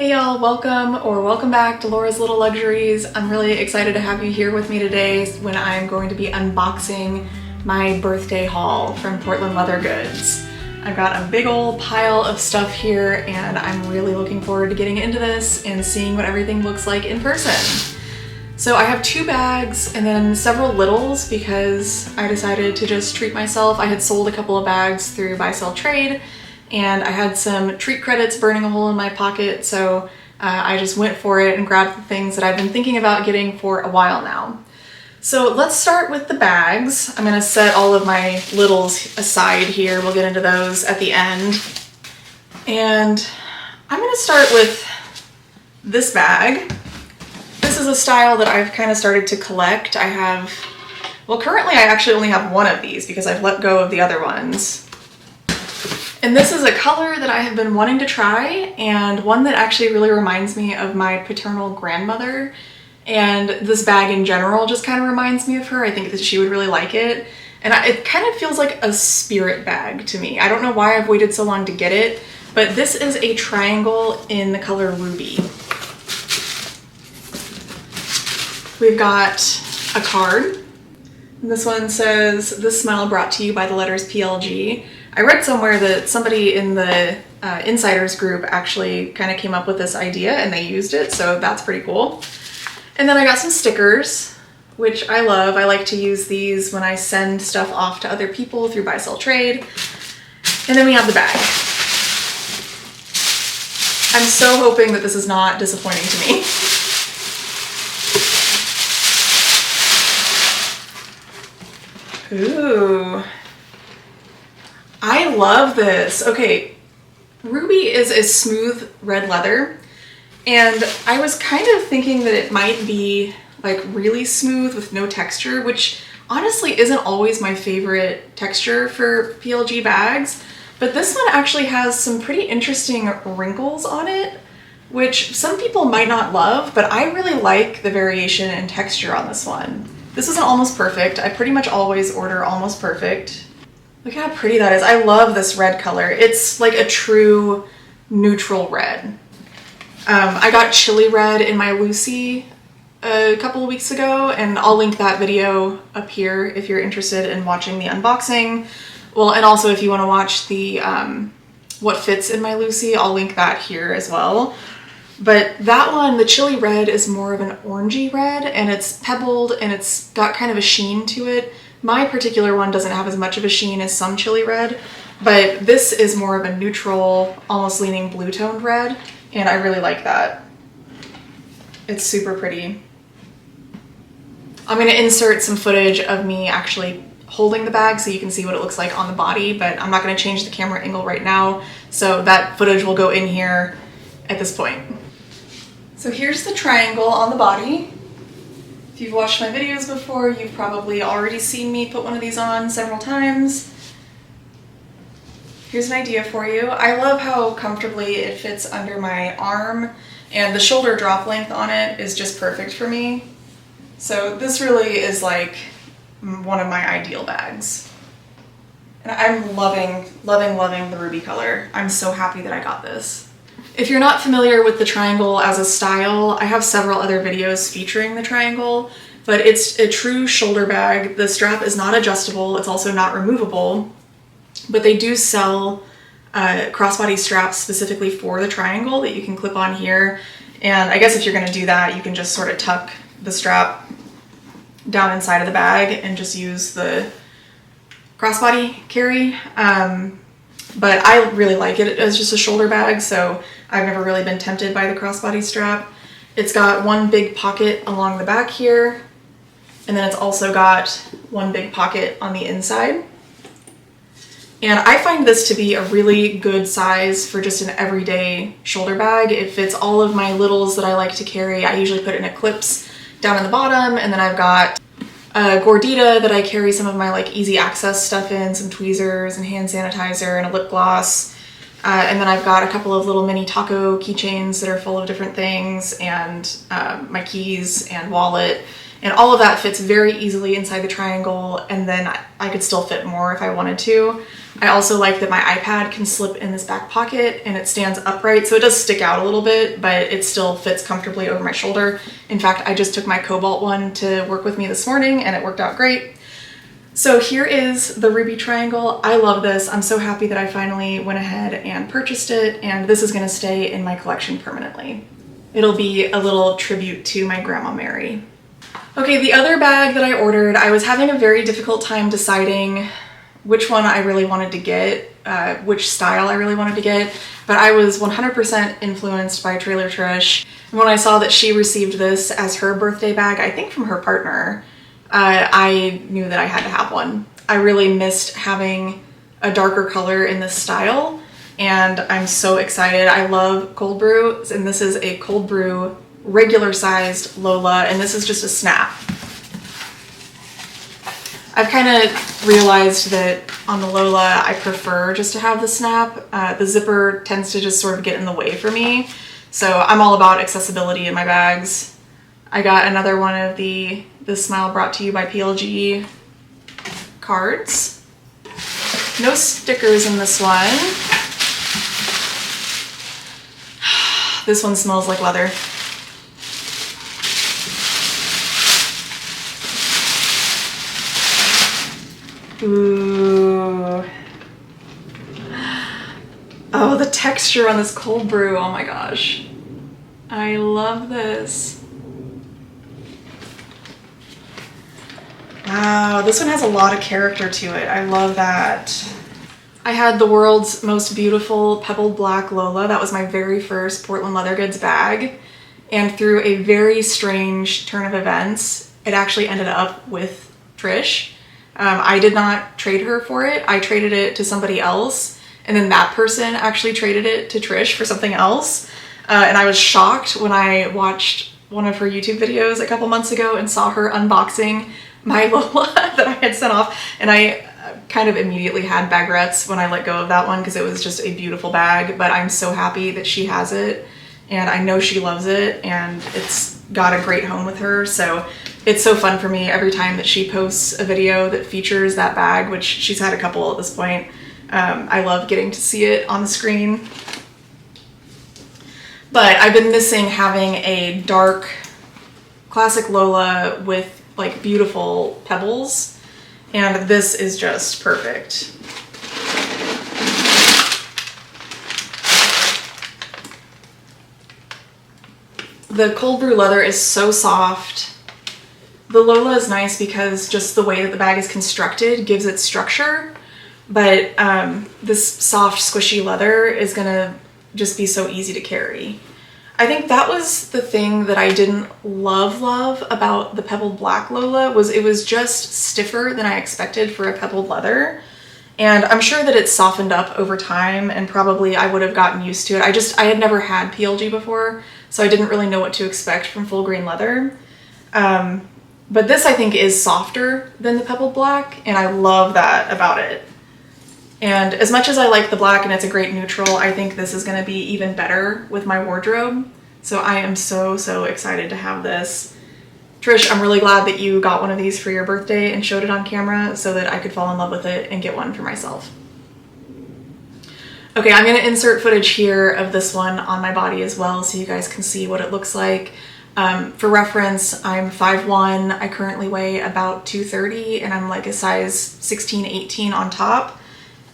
Hey y'all, welcome back to Laura's Little Luxuries. I'm really excited to have you here with me today when I'm going to be unboxing my birthday haul from Portland Leather Goods. I've got a big old pile of stuff here and I'm really looking forward to getting into this and seeing what everything looks like in person. So I have 2 bags and then several littles because I decided to just treat myself. I had sold a couple of bags through buy sell trade and I had some treat credits burning a hole in my pocket, so I just went for it and grabbed the things that I've been thinking about getting for a while now. So let's start with the bags. I'm gonna set all of my littles aside here. We'll get into those at the end. And I'm gonna start with this bag. This is a style that I've kind of started to collect. Currently I actually only have one of these because I've let go of the other ones. And this is a color that I have been wanting to try and one that actually really reminds me of my paternal grandmother. And this bag in general just kind of reminds me of her. I think that she would really like it. And it kind of feels like a spirit bag to me. I don't know why I've waited so long to get it, but this is a triangle in the color Ruby. We've got a card. This one says, "This smile brought to you by the letters PLG." I read somewhere that somebody in the insiders group actually kind of came up with this idea and they used it, so that's pretty cool. And then I got some stickers, which I love. I like to use these when I send stuff off to other people through buy sell trade. And then we have the bag. I'm so hoping that this is not disappointing to me. Ooh. I love this. Okay, Ruby is a smooth red leather, and I was kind of thinking that it might be like really smooth with no texture, which honestly isn't always my favorite texture for PLG bags, but this one actually has some pretty interesting wrinkles on it, which some people might not love, but I really like the variation in texture on this one. This is an almost perfect. I pretty much always order almost perfect. Look how pretty that is. I love this red color. It's like a true neutral red. I got chili red in my Lucy a couple of weeks ago, and I'll link that video up here if you're interested in watching the unboxing. Well, and also if you want to watch the what fits in my Lucy, I'll link that here as well. But that one, the chili red, is more of an orangey red, and it's pebbled and it's got kind of a sheen to it. My particular one doesn't have as much of a sheen as some chili red, but this is more of a neutral, almost leaning blue toned red, and I really like that. It's super pretty. I'm gonna insert some footage of me actually holding the bag so you can see what it looks like on the body, but I'm not gonna change the camera angle right now, so that footage will go in here at this point. So here's the triangle on the body. If you've watched my videos before, you've probably already seen me put one of these on several times. Here's an idea for you. I love how comfortably it fits under my arm, and the shoulder drop length on it is just perfect for me. So this really is like one of my ideal bags. And I'm loving, loving, loving the ruby color. I'm so happy that I got this. If you're not familiar with the triangle as a style, I have several other videos featuring the triangle, but it's a true shoulder bag. The strap is not adjustable, it's also not removable, but they do sell crossbody straps specifically for the triangle that you can clip on here. And I guess if you're gonna do that, you can just sort of tuck the strap down inside of the bag and just use the crossbody carry. But I really like it as just a shoulder bag, so I've never really been tempted by the crossbody strap. It's got one big pocket along the back here, and then it's also got one big pocket on the inside. And I find this to be a really good size for just an everyday shoulder bag. It fits all of my littles that I like to carry. I usually put in a clips down in the bottom, and then I've got a gordita that I carry some of my like easy access stuff in, some tweezers and hand sanitizer and a lip gloss. And then I've got a couple of little mini taco keychains that are full of different things, and my keys and wallet. And all of that fits very easily inside the triangle, and then I could still fit more if I wanted to. I also like that my iPad can slip in this back pocket and it stands upright, so it does stick out a little bit, but it still fits comfortably over my shoulder. In fact, I just took my Cobalt one to work with me this morning and it worked out great. So here is the ruby triangle. I love this. I'm so happy that I finally went ahead and purchased it, and this is gonna stay in my collection permanently. It'll be a little tribute to my Grandma Mary. Okay, the other bag that I ordered, I was having a very difficult time deciding which one I really wanted to get, which style I really wanted to get, but I was 100% influenced by Trailer Trish. And when I saw that she received this as her birthday bag, I think from her partner, I knew that I had to have one. I really missed having a darker color in this style, and I'm so excited. I love Coldbrew, and this is a Coldbrew regular sized Lola, and this is just a snap. I've kind of realized that on the Lola, I prefer just to have the snap. The zipper tends to just sort of get in the way for me. So I'm all about accessibility in my bags. I got another one of the Smile brought to you by PLG cards. No stickers in this one. This one smells like leather. Ooh. Oh, the texture on this cold brew. Oh my gosh. I love this. Wow, this one has a lot of character to it. I love that. I had the world's most beautiful pebbled black Lola. That was my very first Portland Leather Goods bag. And through a very strange turn of events, it actually ended up with Trish. I did not trade her for it. I traded it to somebody else, and then that person actually traded it to Trish for something else. And I was shocked when I watched one of her YouTube videos a couple months ago and saw her unboxing my Lola that I had sent off, and I kind of immediately had bagrets when I let go of that one because it was just a beautiful bag. But I'm so happy that she has it, and I know she loves it, and it's got a great home with her. So it's so fun for me every time that she posts a video that features that bag, which she's had a couple at this point. I love getting to see it on the screen. But I've been missing having a dark classic Lola with like beautiful pebbles, and this is just perfect. The cold brew leather is so soft. The Lola is nice because just the way that the bag is constructed gives it structure, but this soft squishy leather is gonna just be so easy to carry. I think that was the thing that I didn't love about the pebbled black Lola, was it was just stiffer than I expected for a pebbled leather. And I'm sure that it's softened up over time, and probably I would have gotten used to it. I had never had PLG before, so I didn't really know what to expect from full grain leather. But this I think is softer than the pebbled black, and I love that about it. And as much as I like the black and it's a great neutral, I think this is gonna be even better with my wardrobe. So I am so, so excited to have this. Trish, I'm really glad that you got one of these for your birthday and showed it on camera so that I could fall in love with it and get one for myself. Okay, I'm gonna insert footage here of this one on my body as well so you guys can see what it looks like. For reference, I'm 5'1", I currently weigh about 230, and I'm like a size 16, 18 on top.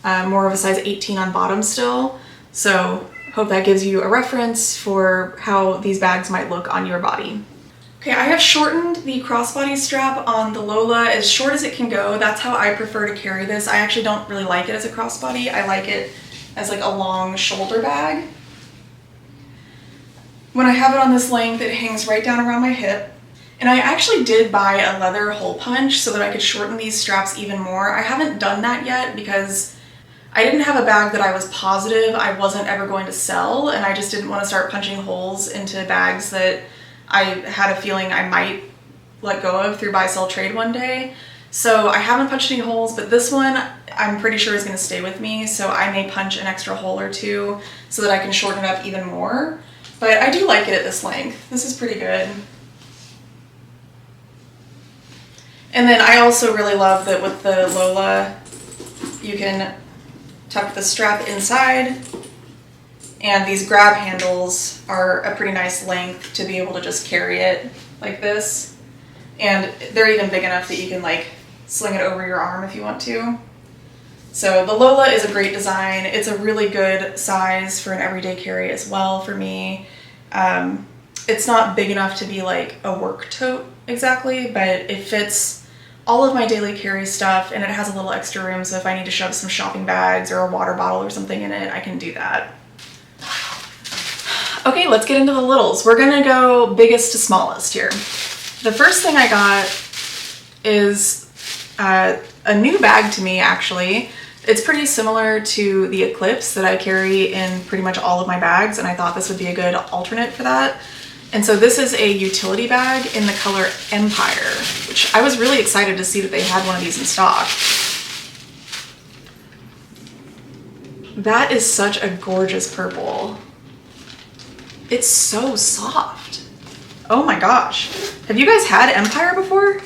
More of a size 18 on bottom still. So hope that gives you a reference for how these bags might look on your body. Okay, I have shortened the crossbody strap on the Lola as short as it can go. That's how I prefer to carry this. I actually don't really like it as a crossbody. I like it as like a long shoulder bag. When I have it on this length, it hangs right down around my hip. And I actually did buy a leather hole punch so that I could shorten these straps even more. I haven't done that yet because I didn't have a bag that I was positive I wasn't ever going to sell, and I just didn't want to start punching holes into bags that I had a feeling I might let go of through buy, sell, trade one day. So I haven't punched any holes, but this one I'm pretty sure is going to stay with me, so I may punch an extra hole or two so that I can shorten it up even more. But I do like it at this length. This is pretty good. And then I also really love that with the Lola, you can tuck the strap inside, and these grab handles are a pretty nice length to be able to just carry it like this. And they're even big enough that you can like sling it over your arm if you want to. So the Lola is a great design. It's a really good size for an everyday carry as well for me. It's not big enough to be like a work tote exactly, but it fits all of my daily carry stuff, and it has a little extra room, so if I need to shove some shopping bags or a water bottle or something in it, I can do that. Okay, let's get into the littles. We're gonna go biggest to smallest here. The first thing I got is a new bag to me, actually. It's pretty similar to the Eclipse that I carry in pretty much all of my bags, and I thought this would be a good alternate for that. And so this is a utility bag in the color Empire, which I was really excited to see that they had one of these in stock. That is such a gorgeous purple. It's so soft. Oh my gosh. Have you guys had Empire before?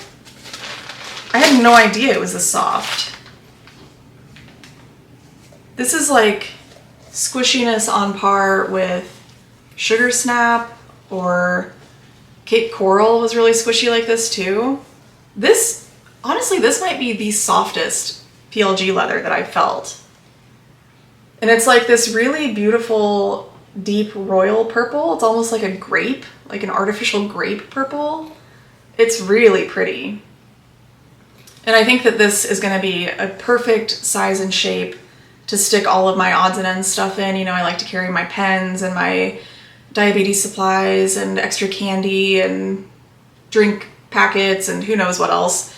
I had no idea it was this soft. This is like squishiness on par with Sugar Snap, or Cape Coral was really squishy like this too. This, honestly, this might be the softest PLG leather that I've felt. And it's like this really beautiful, deep royal purple. It's almost like a grape, like an artificial grape purple. It's really pretty. And I think that this is gonna be a perfect size and shape to stick all of my odds and ends stuff in. You know, I like to carry my pens and my diabetes supplies and extra candy and drink packets and who knows what else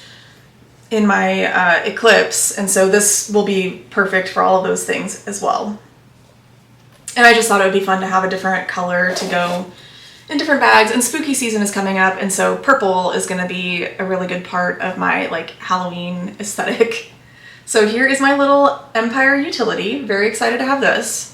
in my Eclipse, and so this will be perfect for all of those things as well. And I just thought it would be fun to have a different color to go in different bags, and spooky season is coming up, and so purple is going to be a really good part of my like Halloween aesthetic. So here is my little Empire utility. Very excited to have this.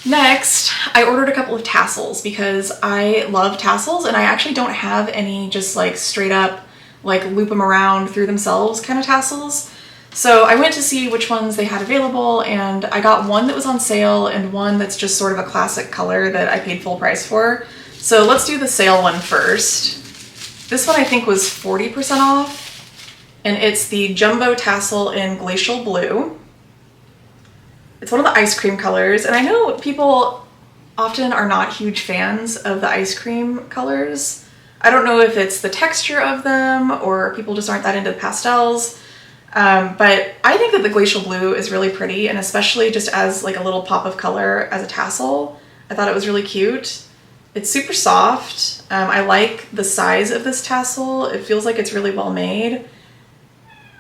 Next, I ordered a couple of tassels because I love tassels, and I actually don't have any just like straight up like loop them around through themselves kind of tassels. So I went to see which ones they had available, and I got one that was on sale and one that's just sort of a classic color that I paid full price for. So let's do the sale one first. This one I think was 40% off, and it's the Jumbo Tassel in Glacial Blue. It's one of the ice cream colors, and I know people often are not huge fans of the ice cream colors. I don't know if it's the texture of them or people just aren't that into the pastels, but I think that the Glacial Blue is really pretty, and especially just as like a little pop of color as a tassel, I thought it was really cute. It's super soft. I like the size of this tassel. It feels like it's really well made.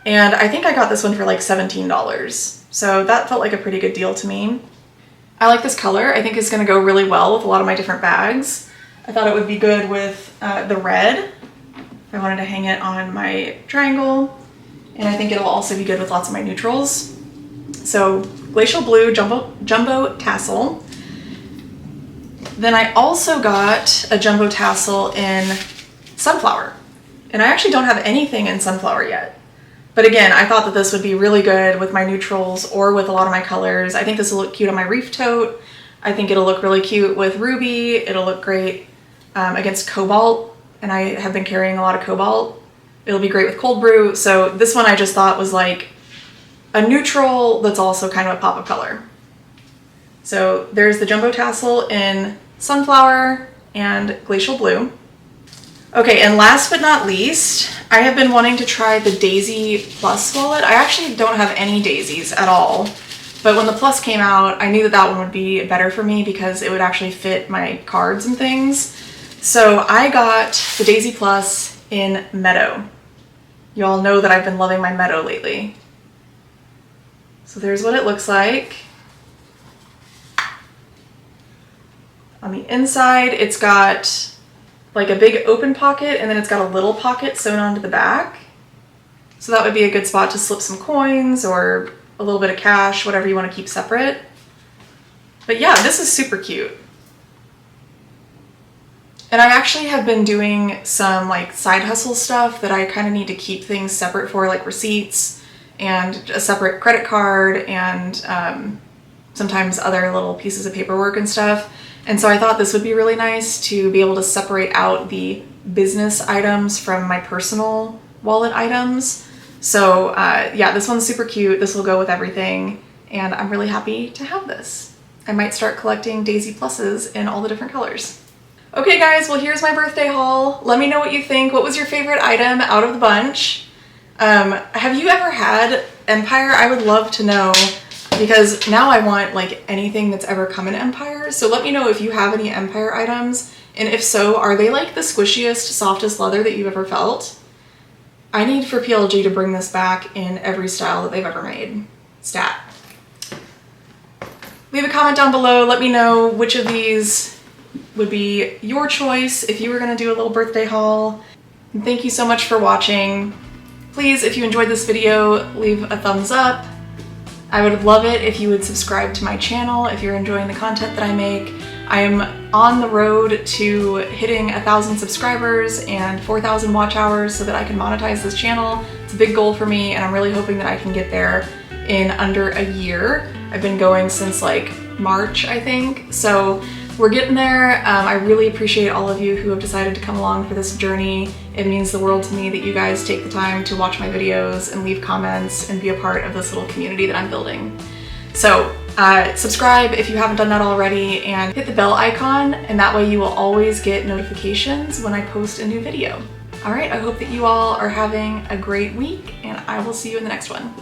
And I think I got this one for like $17. So that felt like a pretty good deal to me. I like this color. I think it's gonna go really well with a lot of my different bags. I thought it would be good with the red. I wanted to hang it on my triangle. And I think it'll also be good with lots of my neutrals. So Glacial Blue Jumbo Tassel. Then I also got a Jumbo Tassel in Sunflower. And I actually don't have anything in Sunflower yet. But again, I thought that this would be really good with my neutrals or with a lot of my colors. I think this will look cute on my reef tote. I think it'll look really cute with Ruby. It'll look great against Cobalt, and I have been carrying a lot of Cobalt. It'll be great with Coldbrew. So this one I just thought was like a neutral that's also kind of a pop of color. So there's the Jumbo Tassel in Sunflower and Glacial Blue. Okay, and last but not least, I have been wanting to try the Daisy Plus wallet. I actually don't have any daisies at all, but when the Plus came out, I knew that that one would be better for me because it would actually fit my cards and things. So I got the Daisy Plus in Meadow. You all know that I've been loving my Meadow lately. So there's what it looks like. On the inside, it's got like a big open pocket, and then it's got a little pocket sewn onto the back. So that would be a good spot to slip some coins or a little bit of cash, whatever you want to keep separate. But yeah, this is super cute. And I actually have been doing some like side hustle stuff that I kind of need to keep things separate for, like receipts and a separate credit card and sometimes other little pieces of paperwork and stuff. And so I thought this would be really nice to be able to separate out the business items from my personal wallet items. So yeah, this one's super cute. This will go with everything. And I'm really happy to have this. I might start collecting Daisy Pluses in all the different colors. Okay guys, well here's my birthday haul. Let me know what you think. What was your favorite item out of the bunch? Have you ever had Empire? I would love to know, because now I want like anything that's ever come in Empire. So let me know if you have any Empire items, and if so, are they like the squishiest, softest leather that you've ever felt? I need for PLG to bring this back in every style that they've ever made. Stat. Leave a comment down below. Let me know which of these would be your choice if you were gonna do a little birthday haul. And thank you so much for watching. Please, if you enjoyed this video, leave a thumbs up. I would love it if you would subscribe to my channel if you're enjoying the content that I make. I am on the road to hitting 1,000 subscribers and 4,000 watch hours so that I can monetize this channel. It's a big goal for me, and I'm really hoping that I can get there in under a year. I've been going since like March, I think. So we're getting there. I really appreciate all of you who have decided to come along for this journey. It means the world to me that you guys take the time to watch my videos and leave comments and be a part of this little community that I'm building. So subscribe if you haven't done that already, and hit the bell icon, and that way you will always get notifications when I post a new video. All right, I hope that you all are having a great week, and I will see you in the next one.